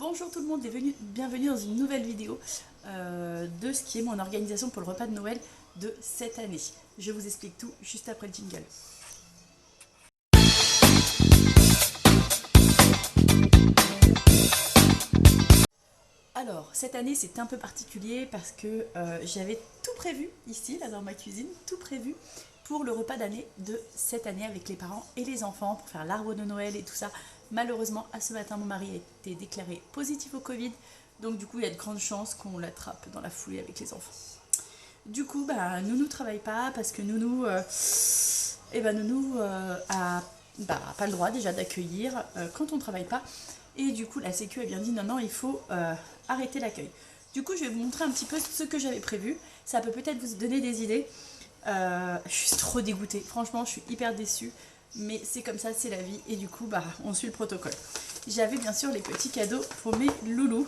Bonjour tout le monde et bienvenue dans une nouvelle vidéo de ce qui est mon organisation pour le repas de Noël de cette année. Je vous explique tout juste après le jingle. Alors, cette année c'est un peu particulier parce que j'avais tout prévu ici, là dans ma cuisine, tout prévu pour le repas d'année de cette année avec les parents et les enfants pour faire l'arbre de Noël et tout ça. Malheureusement, à ce matin, mon mari a été déclaré positif au Covid, donc du coup, il y a de grandes chances qu'on l'attrape dans la foulée avec les enfants. Du coup, Nounou travaille pas parce que Nounou, a pas le droit déjà d'accueillir quand on travaille pas. Et du coup, la Sécu a bien dit non, il faut arrêter l'accueil. Du coup, je vais vous montrer un petit peu ce que j'avais prévu. Ça peut peut-être vous donner des idées. Je suis trop dégoûtée. Franchement, je suis hyper déçue. Mais c'est comme ça, c'est la vie. Et du coup, on suit le protocole. J'avais bien sûr les petits cadeaux pour mes loulous.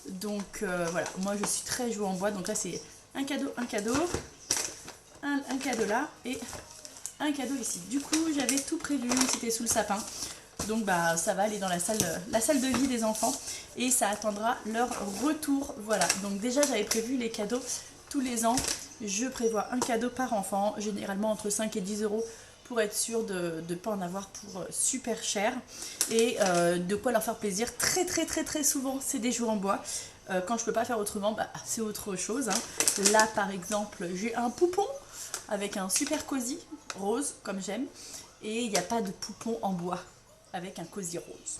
Donc voilà, moi je suis très jouée en bois. Donc là, c'est un cadeau, un cadeau là et un cadeau ici. Du coup, j'avais tout prévu. C'était sous le sapin. Donc ça va aller dans la salle de vie des enfants et ça attendra leur retour. Voilà, donc déjà j'avais prévu les cadeaux tous les ans. Je prévois un cadeau par enfant, généralement entre 5 et 10 euros pour être sûr de ne pas en avoir pour super cher et de quoi leur faire plaisir. Très souvent c'est des jouets en bois. Quand je peux pas faire autrement, c'est autre chose, hein. Là par exemple j'ai un poupon avec un super cosy rose comme j'aime et il n'y a pas de poupon en bois avec un cosy rose.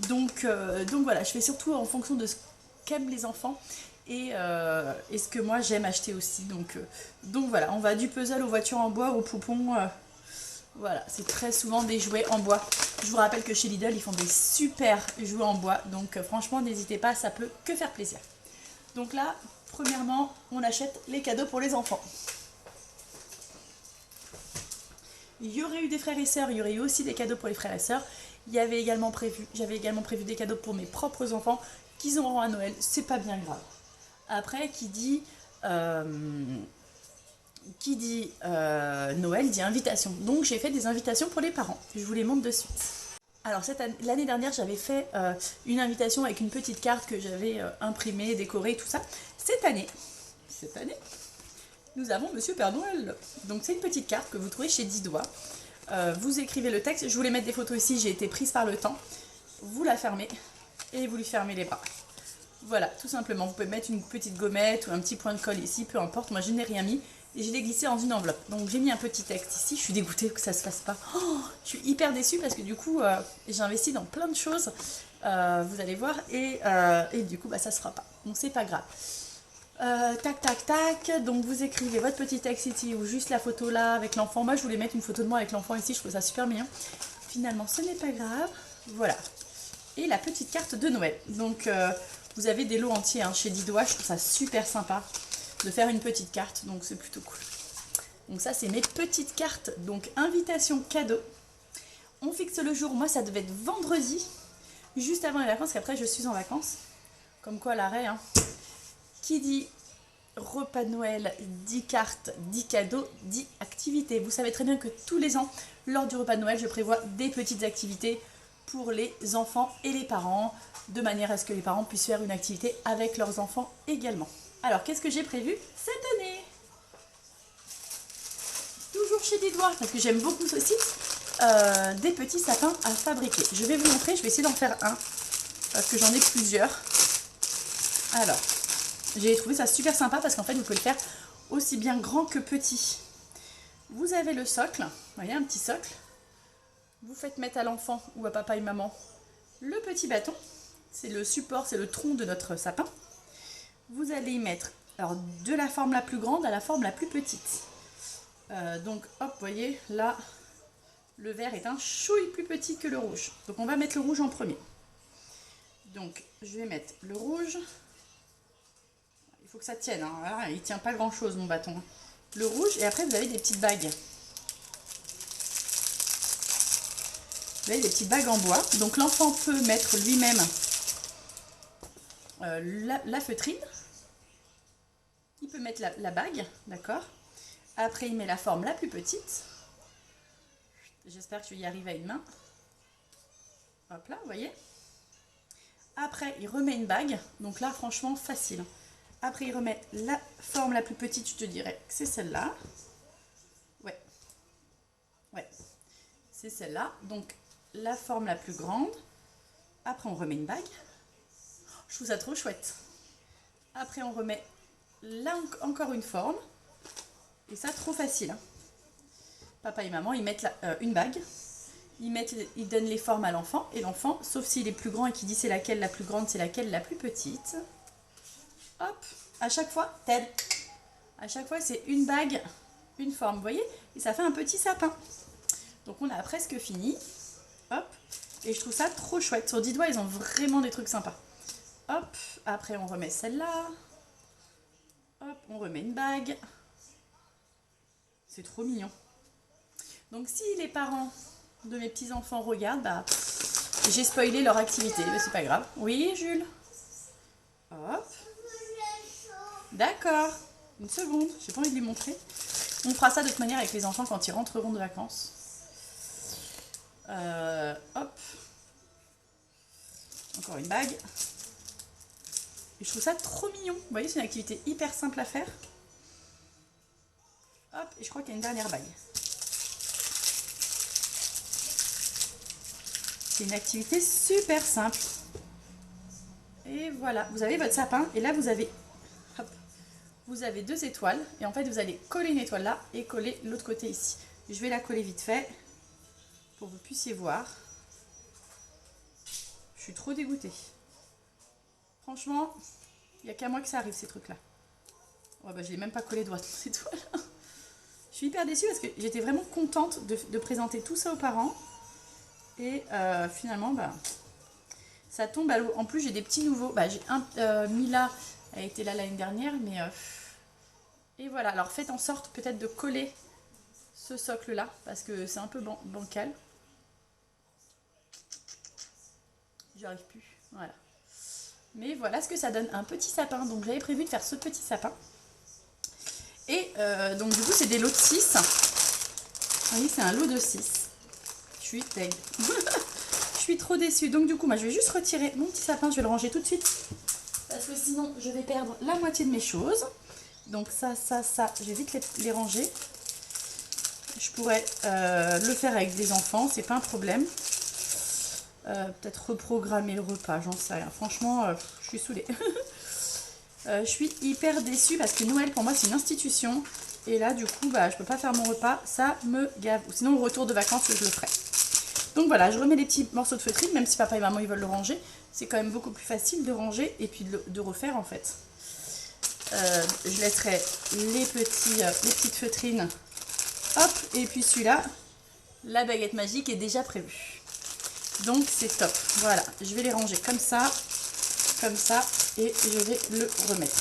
Donc voilà, je fais surtout en fonction de ce qu'aiment les enfants et ce que moi j'aime acheter aussi. Donc voilà, on va du puzzle aux voitures en bois, aux poupons. Voilà, c'est très souvent des jouets en bois. Je vous rappelle que chez Lidl, ils font des super jouets en bois. Donc franchement, n'hésitez pas, ça peut que faire plaisir. Donc là, premièrement, on achète les cadeaux pour les enfants. Il y aurait eu des frères et sœurs, il y aurait eu aussi des cadeaux pour les frères et sœurs. J'avais également prévu des cadeaux pour mes propres enfants qu'ils auront à Noël. C'est pas bien grave. Après, Noël dit invitation. Donc j'ai fait des invitations pour les parents. Je vous les montre de suite. Alors l'année dernière, j'avais fait une invitation avec une petite carte que j'avais imprimée, décorée, tout ça. Cette année, nous avons Monsieur Père Noël. Donc c'est une petite carte que vous trouvez chez 10 doigts. Vous écrivez le texte, je voulais mettre des photos ici, j'ai été prise par le temps. Vous la fermez et vous lui fermez les bras. Voilà, tout simplement. Vous pouvez mettre une petite gommette ou un petit point de colle ici, peu importe. Moi je n'ai rien mis et je l'ai glissé dans une enveloppe. Donc j'ai mis un petit texte ici, je suis dégoûtée que ça se fasse pas. Oh, je suis hyper déçue parce que du coup j'ai investi dans plein de choses, vous allez voir, et du coup ça se fera pas. Donc c'est pas grave. Tac, donc vous écrivez votre petit texte ici ou juste la photo là avec l'enfant. Moi je voulais mettre une photo de moi avec l'enfant ici, je trouve ça super mignon. Finalement ce n'est pas grave, voilà. Et la petite carte de Noël. Donc vous avez des lots entiers chez Didois, je trouve ça super sympa de faire une petite carte, donc c'est plutôt cool. Donc ça c'est mes petites cartes, donc invitation cadeau. On fixe le jour, moi ça devait être vendredi, juste avant les vacances, qu'après je suis en vacances. Comme quoi l'arrêt, Qui dit repas de Noël, dit cartes, dit cadeaux, dit activités. Vous savez très bien que tous les ans, lors du repas de Noël, je prévois des petites activités pour les enfants et les parents, de manière à ce que les parents puissent faire une activité avec leurs enfants également. Alors, qu'est-ce que j'ai prévu cette année? Toujours chez Didois, parce que j'aime beaucoup ce site, des petits sapins à fabriquer. Je vais vous montrer, je vais essayer d'en faire un, parce que j'en ai plusieurs. Alors, j'ai trouvé ça super sympa parce qu'en fait, vous pouvez le faire aussi bien grand que petit. Vous avez le socle, vous voyez, un petit socle. Vous faites mettre à l'enfant ou à papa et maman le petit bâton. C'est le support, c'est le tronc de notre sapin. Vous allez y mettre alors, de la forme la plus grande à la forme la plus petite. Donc, hop, vous voyez, là, le vert est un chouille plus petit que le rouge. Donc, on va mettre le rouge en premier. Donc, je vais mettre le rouge. Il faut que ça tienne, Voilà, il ne tient pas grand chose mon bâton. Le rouge, et après vous avez des petites bagues. Vous avez des petites bagues en bois. Donc l'enfant peut mettre lui-même la feutrine. Il peut mettre la bague, d'accord. Après il met la forme la plus petite. J'espère que je vais y arriver à une main. Hop là, vous voyez. Après, il remet une bague. Donc là, franchement, facile. Après, il remet la forme la plus petite, je te dirais que c'est celle-là. Ouais. Ouais. C'est celle-là. Donc, la forme la plus grande. Après, on remet une bague. Je trouve ça trop chouette. Après, on remet là encore une forme. Et ça, trop facile. Papa et maman, ils mettent une bague. Ils donnent les formes à l'enfant. Et l'enfant, sauf s'il est plus grand et qu'il dit c'est laquelle la plus grande, c'est laquelle la plus petite. Hop, à chaque fois, Ted. À chaque fois, c'est une bague, une forme, vous voyez? Et ça fait un petit sapin. Donc, on a presque fini. Hop. Et je trouve ça trop chouette. Sur 10 doigts, ils ont vraiment des trucs sympas. Hop. Après, on remet celle-là. Hop, on remet une bague. C'est trop mignon. Donc, si les parents de mes petits-enfants regardent, bah, j'ai spoilé leur activité. Mais c'est pas grave. Oui, Jules? Hop. D'accord. Une seconde. J'ai pas envie de lui montrer. On fera ça de toute manière avec les enfants quand ils rentreront de vacances. Hop. Encore une bague. Et je trouve ça trop mignon. Vous voyez, c'est une activité hyper simple à faire. Hop, et je crois qu'il y a une dernière bague. C'est une activité super simple. Et voilà, vous avez votre sapin. Et là, vous avez 2 étoiles. Et en fait, vous allez coller une étoile là et coller l'autre côté ici. Je vais la coller vite fait pour que vous puissiez voir. Je suis trop dégoûtée. Franchement, il n'y a qu'à moi que ça arrive, ces trucs-là. Ouais, bah, je n'ai même pas collé droit cette étoile. Je suis hyper déçue parce que j'étais vraiment contente de présenter tout ça aux parents. Et finalement, bah, ça tombe à l'eau. En plus, j'ai des petits nouveaux. Bah, j'ai Mila a été là l'année dernière, mais... et voilà, alors faites en sorte peut-être de coller ce socle-là, parce que c'est un peu bancal. J'y arrive plus, voilà. Mais voilà ce que ça donne, un petit sapin. Donc j'avais prévu de faire ce petit sapin. Et donc du coup, c'est des lots de 6. Oui, c'est un lot de 6. Je suis deg. Je suis trop déçue. Donc du coup, moi, je vais juste retirer mon petit sapin. Je vais le ranger tout de suite. Parce que sinon, je vais perdre la moitié de mes choses. Donc ça, je vais vite les ranger. Je pourrais le faire avec des enfants, c'est pas un problème. Peut-être reprogrammer le repas, j'en sais rien. Franchement, je suis saoulée. Je suis hyper déçue parce que Noël, pour moi, c'est une institution. Et là, du coup, bah, je peux pas faire mon repas. Ça me gave. Ou sinon, au retour de vacances, je le ferai. Donc voilà, je remets les petits morceaux de feutrine, même si papa et maman, ils veulent le ranger. C'est quand même beaucoup plus facile de ranger et puis de refaire, en fait. Je laisserai les petites feutrines. Hop, et puis celui-là, la baguette magique est déjà prévue. Donc c'est top. Voilà, je vais les ranger comme ça, et je vais le remettre.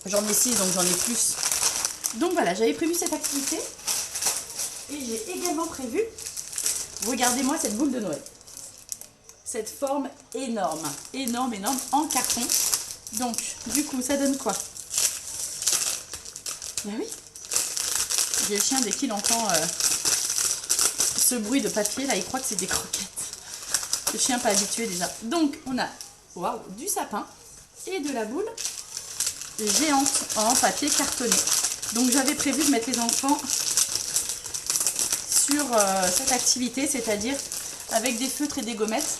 J'en ai 6, donc j'en ai plus. Donc voilà, j'avais prévu cette activité. Et j'ai également prévu, regardez-moi cette boule de Noël. Cette forme énorme, énorme, en carton. Donc, du coup, ça donne quoi? Ben oui. J'ai le chien, dès qu'il entend ce bruit de papier, là, il croit que c'est des croquettes. Le chien pas habitué déjà. Donc, on a du sapin et de la boule géante en papier cartonné. Donc, j'avais prévu de mettre les enfants sur cette activité, c'est-à-dire avec des feutres et des gommettes,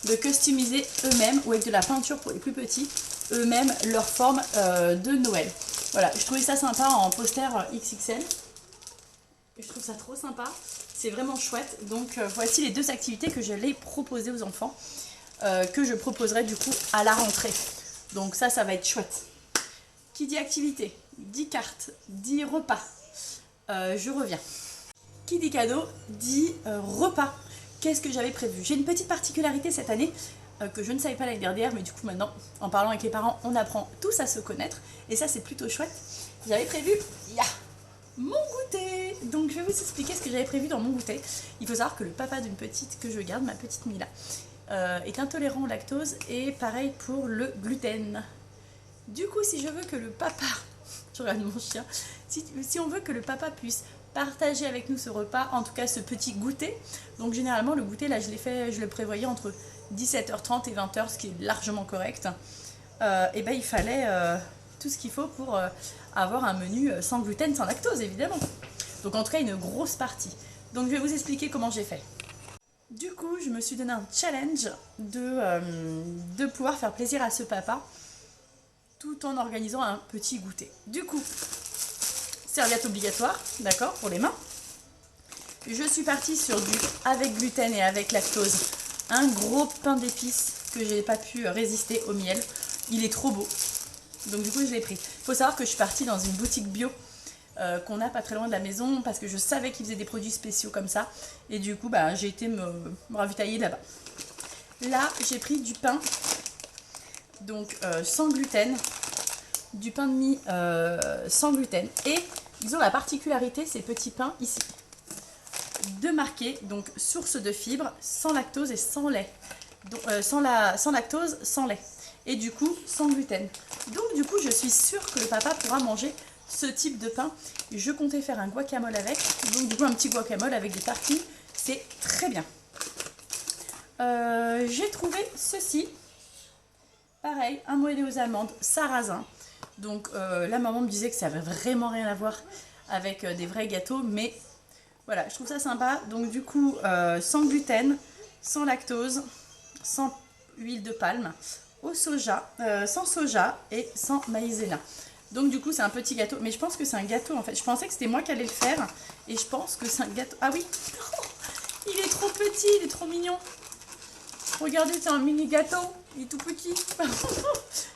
de customiser eux-mêmes, ou avec de la peinture pour les plus petits, eux-mêmes leur forme de Noël. Voilà, je trouvais ça sympa en poster XXL. Je trouve ça trop sympa. C'est vraiment chouette. Donc voici les 2 activités que j'allais proposer aux enfants. Que je proposerai du coup à la rentrée. Donc ça va être chouette. Qui dit activité, dit carte, dit repas. Je reviens. Qui dit cadeau, dit repas. Qu'est-ce que j'avais prévu? J'ai une petite particularité cette année que je ne savais pas l'année dernière, mais du coup maintenant, en parlant avec les parents, on apprend tous à se connaître. Et ça, c'est plutôt chouette. J'avais prévu mon goûter. Donc, je vais vous expliquer ce que j'avais prévu dans mon goûter. Il faut savoir que le papa d'une petite que je garde, ma petite Mila, est intolérant au lactose et pareil pour le gluten. Du coup, si je veux que le papa, je regarde mon chien, si on veut que le papa puisse partager avec nous ce repas, en tout cas ce petit goûter. Donc généralement le goûter là je le prévoyais entre 17h30 et 20h, ce qui est largement correct. Et ben il fallait tout ce qu'il faut pour avoir un menu sans gluten, sans lactose évidemment. Donc en tout cas une grosse partie. Donc je vais vous expliquer comment j'ai fait. Du coup je me suis donné un challenge de pouvoir faire plaisir à ce papa tout en organisant un petit goûter. Du coup, serviette obligatoire, d'accord, pour les mains. Je suis partie sur du avec gluten et avec lactose. Un gros pain d'épices que j'ai pas pu résister au miel. Il est trop beau. Donc du coup je l'ai pris. Il faut savoir que je suis partie dans une boutique bio qu'on a pas très loin de la maison parce que je savais qu'ils faisaient des produits spéciaux comme ça. Et du coup bah, j'ai été me ravitailler là-bas. Là j'ai pris du pain donc sans gluten. Du pain de mie sans gluten. Et ils ont la particularité, ces petits pains ici, de marquer donc source de fibres, sans lactose et sans lait. Donc, sans lactose, sans lait. Et du coup, sans gluten. Donc du coup, je suis sûre que le papa pourra manger ce type de pain. Je comptais faire un guacamole avec. Donc du coup, un petit guacamole avec des tartines. C'est très bien. J'ai trouvé ceci. Pareil, un moelleux aux amandes, sarrasin. Donc la maman me disait que ça avait vraiment rien à voir avec des vrais gâteaux. Mais voilà, je trouve ça sympa. Donc du coup, sans gluten, sans lactose, sans huile de palme, au soja, sans soja et sans maïzena. Donc du coup c'est un petit gâteau, mais je pense que c'est un gâteau en fait. Je pensais que c'était moi qui allais le faire et je pense que c'est un gâteau. Ah oui, oh, il est trop petit, il est trop mignon. Regardez, c'est un mini gâteau, il est tout petit.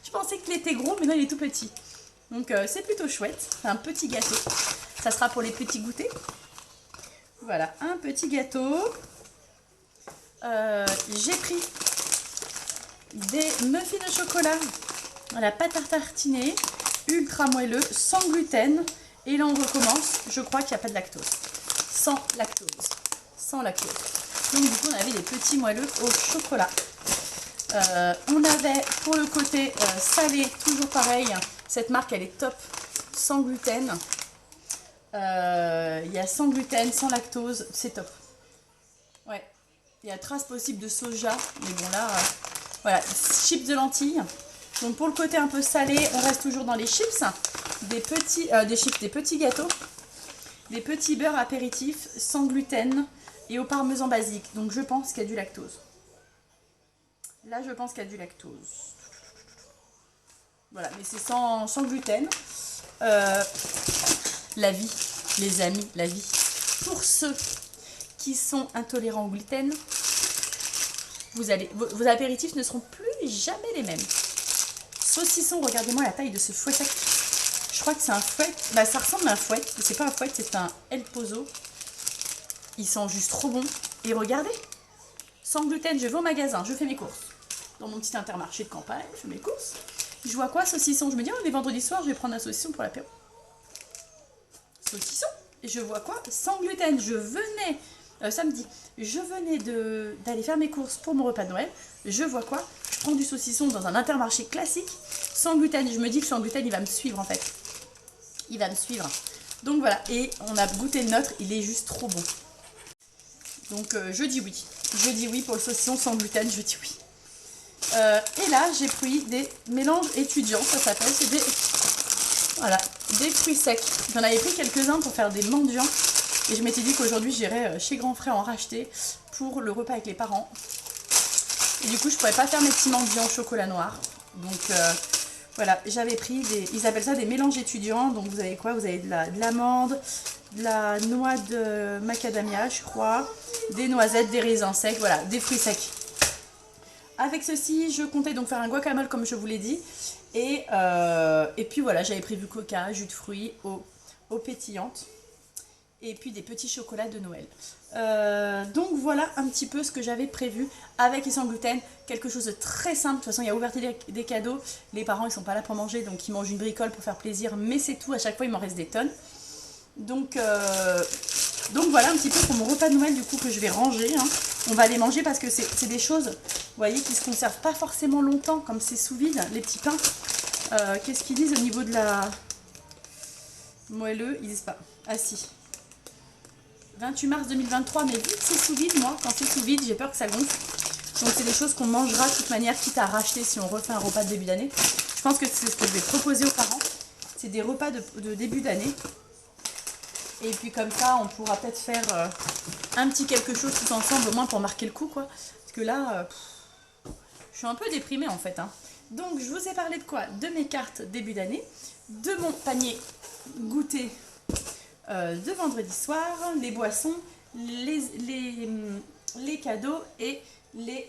Je pensais qu'il était gros, mais non, il est tout petit. Donc c'est plutôt chouette, c'est un petit gâteau. Ça sera pour les petits goûters. Voilà, un petit gâteau. J'ai pris des muffins au chocolat à la pâte à tartiner, ultra moelleux, sans gluten. Et là on recommence, je crois qu'il n'y a pas de lactose. Sans lactose. Sans lactose. Donc du coup on avait des petits moelleux au chocolat. On avait pour le côté salé, toujours pareil, cette marque elle est top, sans gluten. Il y a sans gluten, sans lactose, c'est top. Ouais, il y a trace possible de soja, mais bon là, voilà, chips de lentilles. Donc pour le côté un peu salé, on reste toujours dans les chips, des petits gâteaux, des petits beurres apéritifs, sans gluten et au parmesan basique. Donc je pense qu'il y a du lactose. Là, je pense qu'il y a du lactose. Voilà, mais c'est sans gluten. La vie, les amis, la vie. Pour ceux qui sont intolérants au gluten, vos apéritifs ne seront plus jamais les mêmes. Saucisson, regardez-moi la taille de ce fouet sec. Je crois que c'est un fouet. Bah, ça ressemble à un fouet. C'est pas un fouet, c'est un El Pozo. Ils sont juste trop bons. Et regardez, sans gluten, je vais au magasin, je fais mes courses. Dans mon petit intermarché de campagne, je fais mes courses. Je vois quoi? Saucisson. Je me dis, oh, les vendredis soirs, je vais prendre un saucisson pour l'apéro. Saucisson. Et je vois quoi? Sans gluten. Je venais, samedi, je venais d'aller faire mes courses pour mon repas de Noël. Je vois quoi? Je prends du saucisson dans un intermarché classique, sans gluten. Je me dis que sans gluten, il va me suivre en fait. Il va me suivre. Donc voilà. Et on a goûté le nôtre. Il est juste trop bon. Donc je dis oui. Je dis oui pour le saucisson sans gluten. Je dis oui. Et là, j'ai pris des mélanges étudiants, ça s'appelle, c'est des fruits secs. J'en avais pris quelques-uns pour faire des mendiants. Et je m'étais dit qu'aujourd'hui, j'irais chez Grand Frère en racheter pour le repas avec les parents. Et du coup, je ne pourrais pas faire mes petits mendiants au chocolat noir. Donc voilà, j'avais pris ils appellent ça des mélanges étudiants. Donc vous avez quoi? Vous avez de l'amande, de la noix de macadamia, je crois, des noisettes, des raisins secs, voilà, des fruits secs. Avec ceci, je comptais donc faire un guacamole comme je vous l'ai dit. Et puis voilà, j'avais prévu coca, jus de fruits, eau pétillante. Et puis des petits chocolats de Noël. Donc voilà un petit peu ce que j'avais prévu avec et sans gluten. Quelque chose de très simple. De toute façon, il y a ouverture des cadeaux. Les parents, ils sont pas là pour manger, donc ils mangent une bricole pour faire plaisir. Mais c'est tout, à chaque fois, il m'en reste des tonnes. Donc voilà un petit peu pour mon repas de Noël du coup que je vais ranger. Hein. On va les manger parce que c'est des choses, vous voyez, qui se conservent pas forcément longtemps, comme c'est sous vide, les petits pains. Qu'est-ce qu'ils disent au niveau de la moelleux? Ils disent pas. Ah si. 28 mars 2023, mais vu que c'est sous vide, moi, quand c'est sous vide, j'ai peur que ça gonfle. Donc c'est des choses qu'on mangera de toute manière, quitte à racheter si on refait un repas de début d'année. Je pense que c'est ce que je vais proposer aux parents. C'est des repas de début d'année. Et puis comme ça, on pourra peut-être faire un petit quelque chose tous ensemble, au moins pour marquer le coup, quoi. Parce que là, je suis un peu déprimée en fait. Hein. Donc je vous ai parlé de quoi? De mes cartes début d'année, de mon panier goûter de vendredi soir, les boissons, les cadeaux et les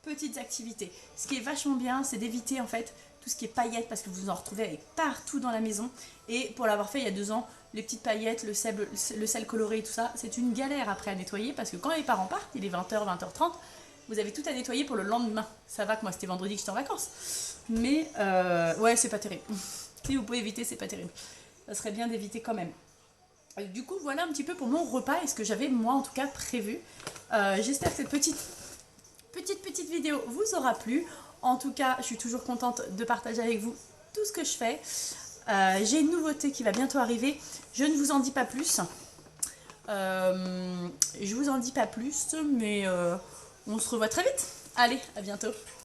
petites activités. Ce qui est vachement bien, c'est d'éviter en fait tout ce qui est paillettes parce que vous en retrouvez avec partout dans la maison. Et pour l'avoir fait il y a 2 ans, les petites paillettes, le sel coloré et tout ça, c'est une galère après à nettoyer parce que quand les parents partent, il est 20h, 20h30, vous avez tout à nettoyer pour le lendemain. Ça va que moi c'était vendredi que j'étais en vacances. Mais ouais, c'est pas terrible. Si vous pouvez éviter, c'est pas terrible. Ça serait bien d'éviter quand même. Du coup, voilà un petit peu pour mon repas et ce que j'avais moi en tout cas prévu. J'espère que cette petite vidéo vous aura plu. En tout cas, je suis toujours contente de partager avec vous tout ce que je fais. J'ai une nouveauté qui va bientôt arriver. Je ne vous en dis pas plus. Je vous en dis pas plus, mais on se revoit très vite. Allez, à bientôt.